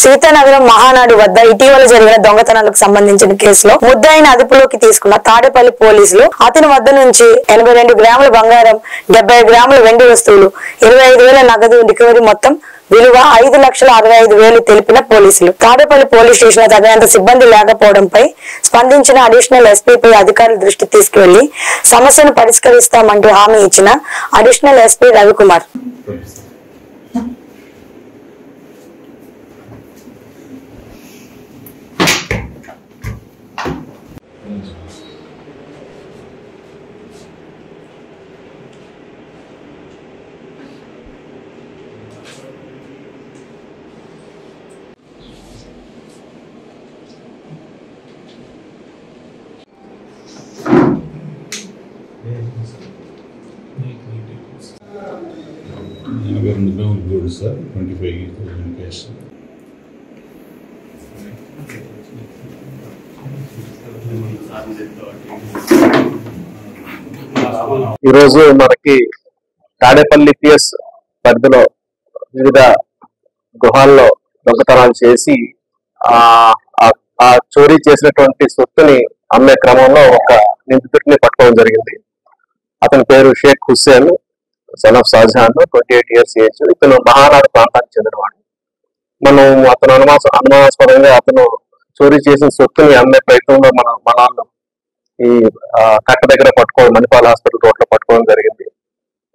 సీతానగరం మహానాడు వద్ద ఇటీవల జరిగిన దొంగతనాలకు సంబంధించిన కేసులో ముద్దాయిని అదుపులోకి తీసుకున్న తాడేపల్లి పోలీసులు అతని వద్ద నుంచి 82 గ్రాముల బంగారం, 70 గ్రాముల వెండి వస్తువులు, 25,000 నగదు రికవరీ, మొత్తం విలువ 5,65,000 తెలిపిన పోలీసులు. తాడేపల్లి పోలీస్ స్టేషన్ తగినంత సిబ్బంది లేకపోవడంపై స్పందించిన అడిషనల్ ఎస్పీపై అధికారుల దృష్టి తీసుకువెళ్లి సమస్యను పరిష్కరిస్తామంటూ హామీ ఇచ్చిన additional SP Ravikumar good, sir. 25,000 cash. ఈరోజు మనకి తాడేపల్లి పిఎస్ పరిధిలో వివిధ గృహాల్లో దొంగతనాలు చేసి ఆ చోరీ చేసినటువంటి సొత్తుని అమ్మే క్రమంలో ఒక నిందితుడిని పట్టుకోవడం జరిగింది. అతని పేరు Sheikh Hussain, son of Shahjahan, 28 years age. ఇతను మహానాడు ప్రాంతానికి చెందినవాడు. మనం అతను అనుమానాస్పదంగా అతను చోరీ చేసిన సొత్తుని అమ్మే ప్రయత్నంలో మన ఈ కట్ట దగ్గర పట్టుకోవడం, మణిపాల్ హాస్పిటల్ రోడ్లో పట్టుకోవడం జరిగింది.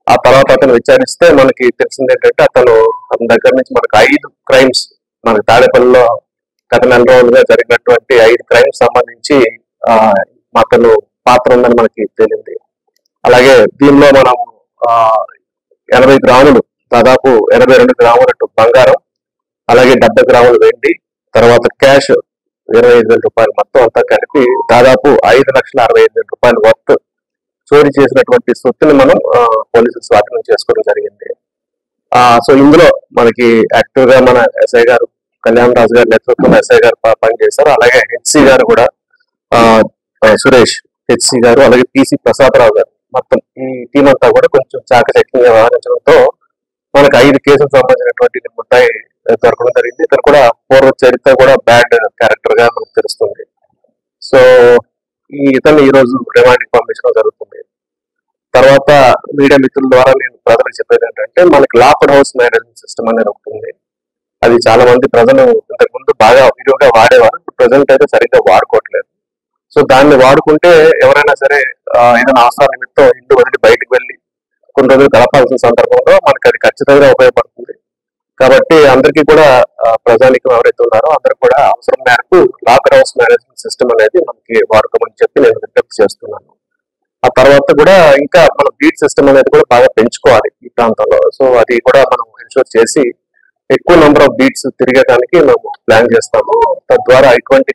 ఆ తర్వాత అతను విచారిస్తే మనకి తెలిసింది ఏంటంటే అతని దగ్గర నుంచి మనకు 5 crimes, మనకి తాడేపల్లిలో గత 4 రోజులుగా జరిగినటువంటి 5 crimes సంబంధించి అతను పాత్ర ఉందని మనకి తేలింది. అలాగే దీనిలో మనం 80 గ్రాములు, దాదాపు 82 గ్రాముల బంగారం, అలాగే 70 గ్రాములు వెండి, తర్వాత క్యాష్ 25,000 రూపాయలు, మొత్తం అంతా కలిపి దాదాపు 5,65,000 రూపాయలు వర్త్ చోరీ చేసినటువంటి సొత్తుని మనం పోలీసులు స్వాధీనం చేసుకోవడం జరిగింది. సో ఇందులో మనకి యాక్టివ్ గా మన ఎస్ఐ గారు కళ్యాణ్ రాజు గారి నేతృత్వంలో ఎస్ఐ గారు పనిచేశారు. అలాగే హెచ్సి గారు కూడా, సురేష్ హెచ్సి గారు, అలాగే పిసి ప్రసాదరావు గారు, మొత్తం ఈ టీం అంతా కూడా కొంచెం చాకచక్యంగా వ్యవహరించడంతో మనకు 5 కేసులకు సంబంధించినటువంటి ముద్దాయి దొరకడం జరిగింది. ఇతను కూడా పూర్వ చరిత్ర కూడా బ్యాడ్ క్యారెక్టర్ గా మనకు తెలుస్తుంది. సో ఇతను ఈ రోజు రిమాండ్కి పంపించడం జరుగుతుంది. తర్వాత మీడియా మిత్రుల ద్వారా నేను ప్రజలకు చెప్పేది ఏంటంటే, మనకి లాక్డ్ హౌస్ మేనేజ్మెంట్ సిస్టమ్ అనేది ఉంటుంది. అది చాలా మంది ప్రజలు ఇంతకు ముందు బాగా వీడియోగా వాడేవారు, ప్రజెంట్ అయితే సరిగ్గా వాడుకోవట్లేదు. సో దాన్ని వాడుకుంటే ఎవరైనా సరే ఏదైనా అవసరాల నిమిత్తం ఇల్లు వదిలి బయటకు వెళ్ళి కొన్ని రోజులు గడపాల్సిన సందర్భంలో మనకి అది ఖచ్చితంగా ఉపయోగపడుతుంది. కాబట్టి అందరికీ కూడా, ప్రజానికం ఎవరైతే ఉన్నారో అందరూ కూడా అవసరం మేరకు లాకర్ హౌస్ మేనేజ్మెంట్ సిస్టమ్ అనేది మనకి వాడుకోమని చెప్పి నేను విజ్ఞప్తి చేస్తున్నాను. ఆ తర్వాత కూడా ఇంకా మనం బీట్ సిస్టమ్ అనేది కూడా బాగా పెంచుకోవాలి ఈ ప్రాంతంలో. సో అది కూడా మనం ఎన్షూర్ చేసి ఎక్కువ నెంబర్ ఆఫ్ బీట్స్ తిరిగేదానికి మేము ప్లాన్ చేస్తాము. తద్వారా ఇటువంటి